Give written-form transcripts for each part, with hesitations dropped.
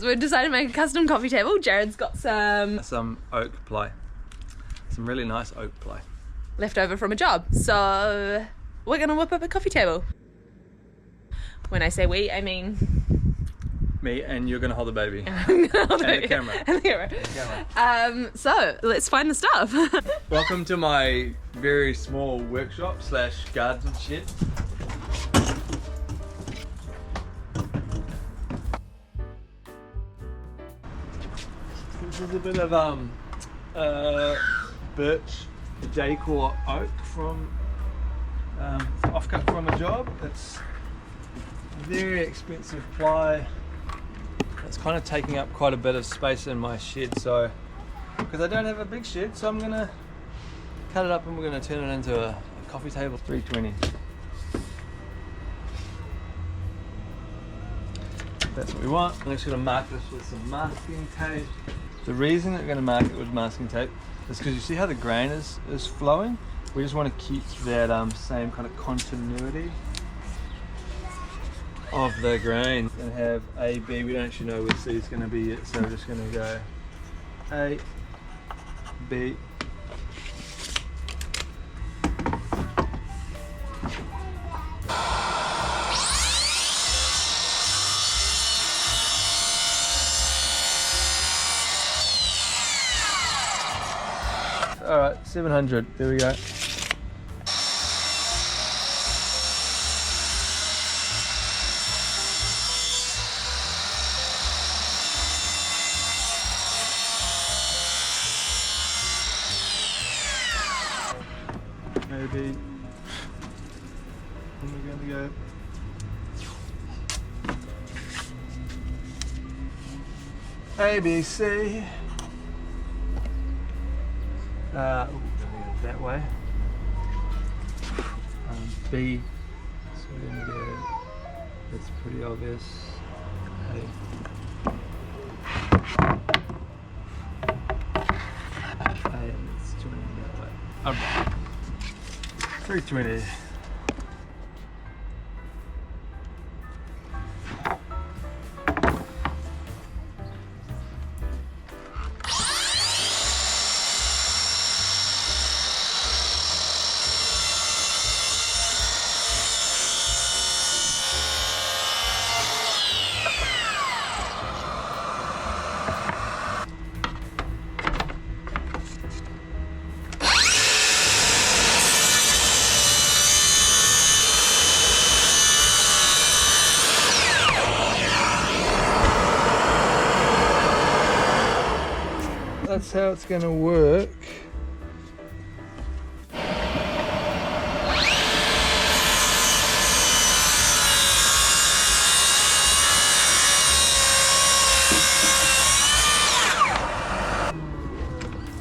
We've decided to make a custom coffee table. Jared's got some oak ply. Some really nice oak ply. left over from a job. So we're going to whip up a coffee table. When I say we, I mean... Me, and you're going to hold the baby. And the camera. And the camera. So let's find the stuff. Welcome to my very small workshop / garden shed. This is a bit of birch decor oak from Offcut from a job. It's very expensive ply. It's kind of taking up quite a bit of space in my shed, so because I don't have a big shed, so I'm gonna cut it up and we're gonna turn it into a coffee table. 320. That's what we want. I'm just gonna mark this with some masking tape. The reason that we're gonna mark it with masking tape is because you see how the grain is flowing. We just want to keep that same kind of continuity of the grain. We're gonna have A, B. We don't actually know where C is gonna be yet, so we're just gonna go A, B. All right, 700. There we go. Maybe. And we're going to go. A, B, C. That way. B. So we're going to go. That's pretty obvious. A. And it's joining that way. Alright. 320. That's how it's going to work.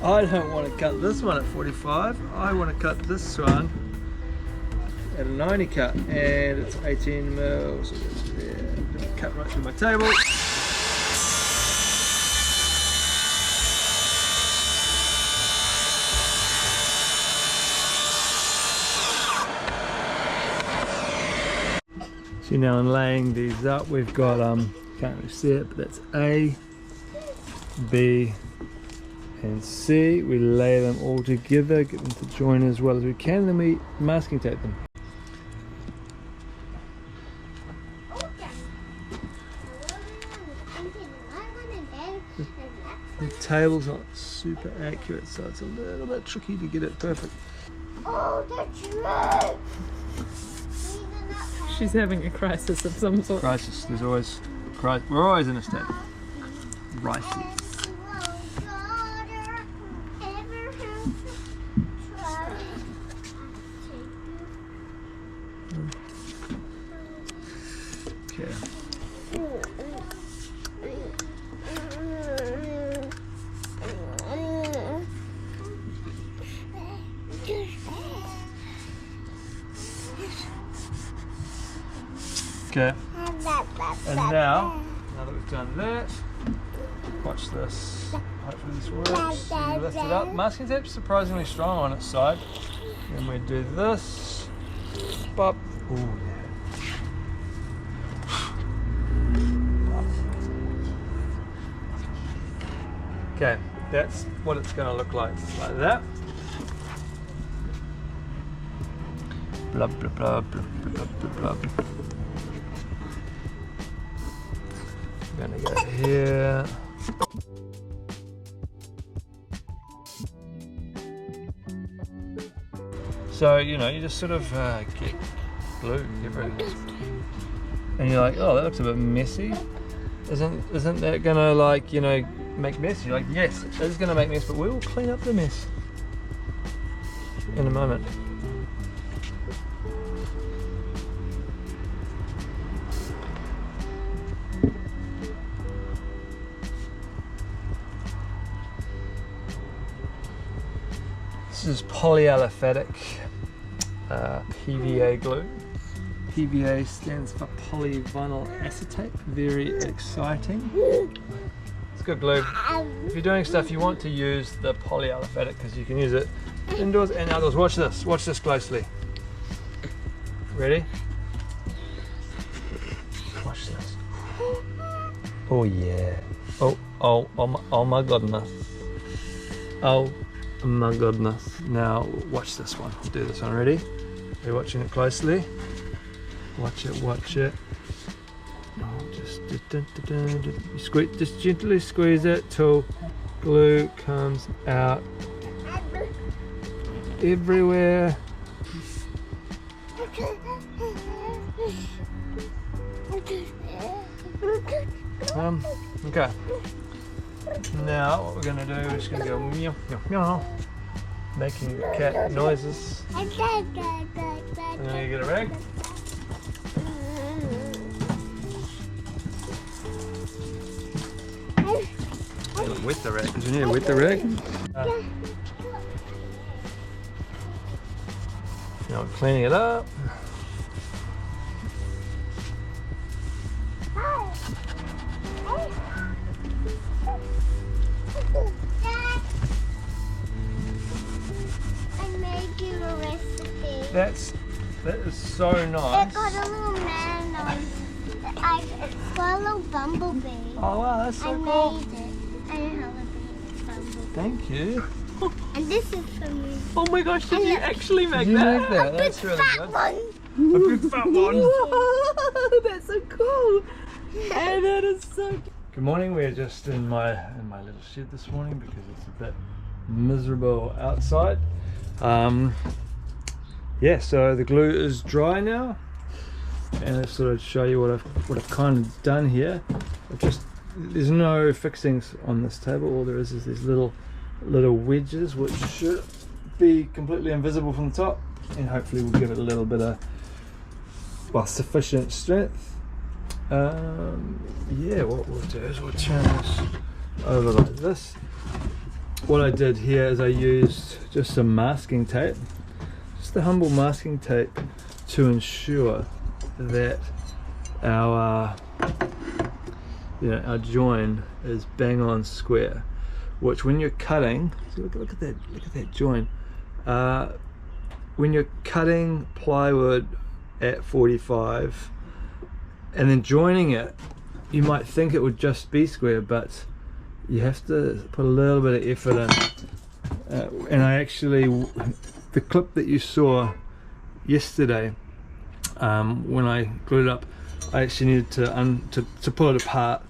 I don't want to cut this one at 45. I want to cut this one at a 90 cut, and it's 18 mils. So that's there. Cut right through my table. So now in laying these up, we've got, can't really see it, but that's A, B, and C. We lay them all together, get them to join as well as we can, then we masking tape them. The table's not super accurate, so it's a little bit tricky to get it perfect. Oh, that's right. She's having a crisis of some sort. Crisis, there's always crisis. We're always in a state of crisis. Okay. Okay, and now that we've done that, watch this, hopefully this works. You lift it up, masking tape's surprisingly strong on its side. Then we do this, bop, ooh yeah. Okay, that's what it's going to look like that. Blah blah blah blah blah blah blah. I'm gonna go here. So you know, you just sort of get glue everywhere, and you're like, oh, that looks a bit messy. Isn't that gonna, like, you know, make mess? You're like, yes, it is gonna make mess, but we will clean up the mess in a moment. This is polyaliphatic PVA glue. PVA stands for polyvinyl acetate. Very exciting. It's good glue. If you're doing stuff, you want to use the polyaliphatic because you can use it indoors and outdoors. Watch this. Watch this closely. Ready? Watch this. Oh yeah. Oh my goodness. Oh my goodness. Now watch this one. I'll do this one. Ready? Are you watching it closely? Watch it, watch it. Oh, just gently squeeze it till glue comes out everywhere. Okay. Now what we're gonna do is gonna go meow meow meow, making cat noises. I'm gonna get a rag. Wet the rag. Did you need to wet the rag? Now cleaning it up. That is so nice. It got a little man on. It's got a little bumblebee. Oh wow, that's so I cool. made it. I know how to make a bumblebee. Thank you. And this is for me. Oh my gosh, did you actually make Did you that? make that? That's really Fat good. one. A big fat one. Whoa, that's so cool. And that is so cute. Good morning. We're just in my little shed this morning because it's a bit miserable outside. Yeah, so the glue is dry now, and I'll sort of show you what I've kind of done here. There's no fixings on this table. All there is these little wedges which should be completely invisible from the top, and hopefully will give it a little bit of, well, sufficient strength. Yeah, what we'll do is we'll turn this over like this. What I did here is I used just some masking tape, just the humble masking tape, to ensure that our our join is bang on square. Which, when you're cutting, so look at that join. When you're cutting plywood at 45 and then joining it, you might think it would just be square, but you have to put a little bit of effort in. And I actually, the clip that you saw yesterday, when I glued it up, I actually needed to pull it apart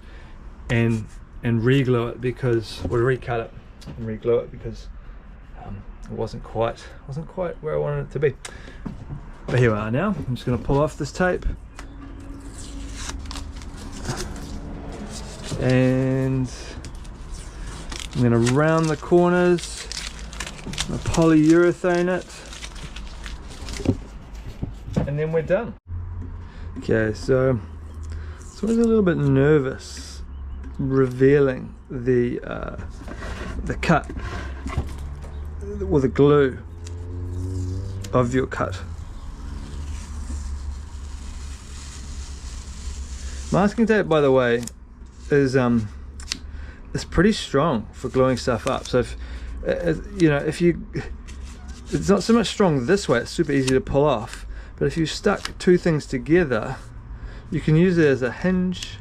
and re-glue it because, or recut it and re-glue it because it wasn't quite where I wanted it to be. But here we are now. I'm just going to pull off this tape, and I'm going to round the corners, I'm going to polyurethane it, and then we're done. Okay, so I was a little bit nervous revealing the cut or the glue of your cut. Masking tape, by the way, is pretty strong for gluing stuff up. So if it's not so much strong this way, it's super easy to pull off. But if you stuck two things together, you can use it as a hinge,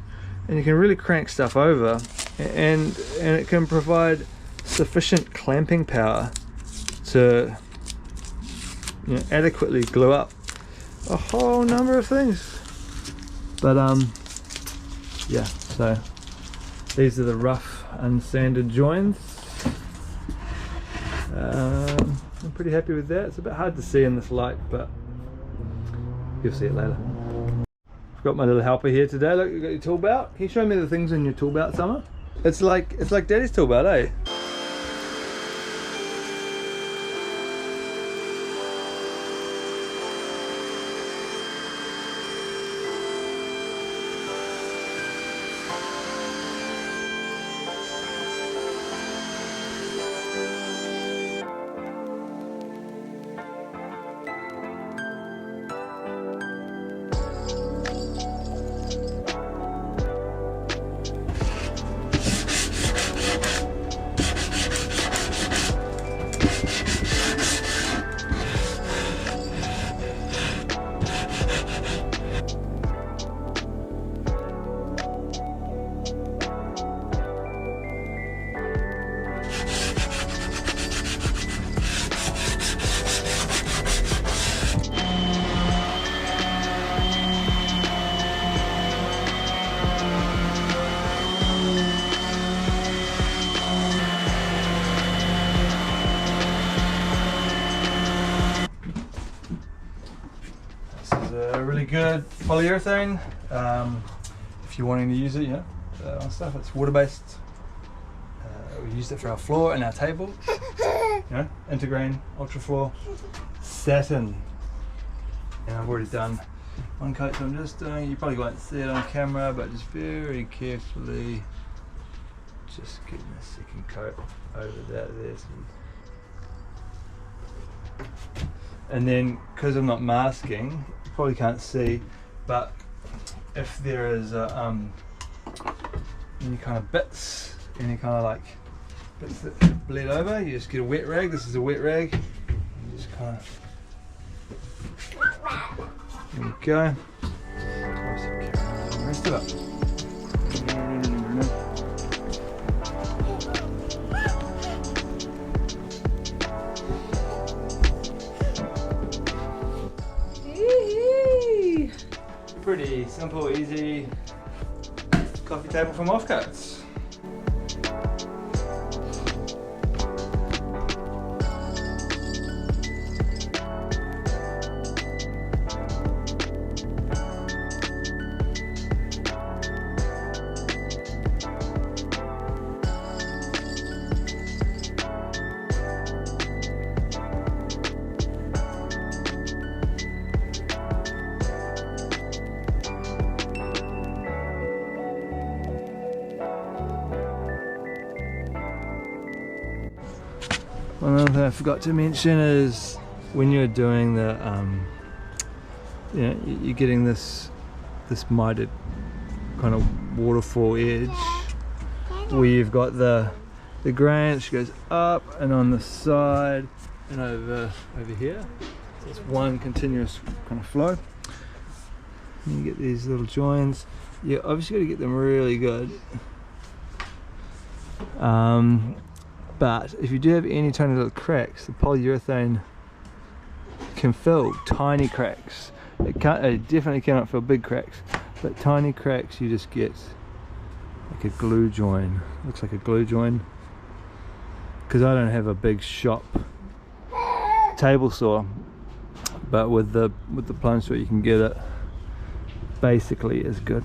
and you can really crank stuff over and it can provide sufficient clamping power to, you know, adequately glue up a whole number of things. But yeah, so these are the rough unsanded joins. I'm pretty happy with that. It's a bit hard to see in this light, but you'll see it later. I've got my little helper here today. Look, you've got your tool belt. Can you show me the things in your tool belt, Summer? It's like Daddy's tool belt, eh? Really good polyurethane. If you're wanting to use it, you know, on stuff. It's water-based. We used it for our floor and our table. You know, Intergrain, Ultra Floor, satin. And I've already done one coat, so I'm just doing. You probably won't see it on camera, but just very carefully, just getting a second coat over that there. And then, because I'm not masking, you probably can't see, but if there is any kind of bits, any kind of like bits that bleed over, you just get a wet rag. This is a wet rag. You just kind of, there we go. The rest of it. Pretty simple, easy coffee table from Offcut. One other thing I forgot to mention is when you're doing the, you know, you're getting this mitered kind of waterfall edge where you've got the grain which goes up and on the side and over here. So it's one continuous kind of flow. And you get these little joins. You obviously got to get them really good. But if you do have any tiny little cracks, the polyurethane can fill tiny cracks. It definitely cannot fill big cracks, but tiny cracks you just get like a glue join. Looks like a glue join. Because I don't have a big shop table saw, but with the plunge saw you can get it basically as good.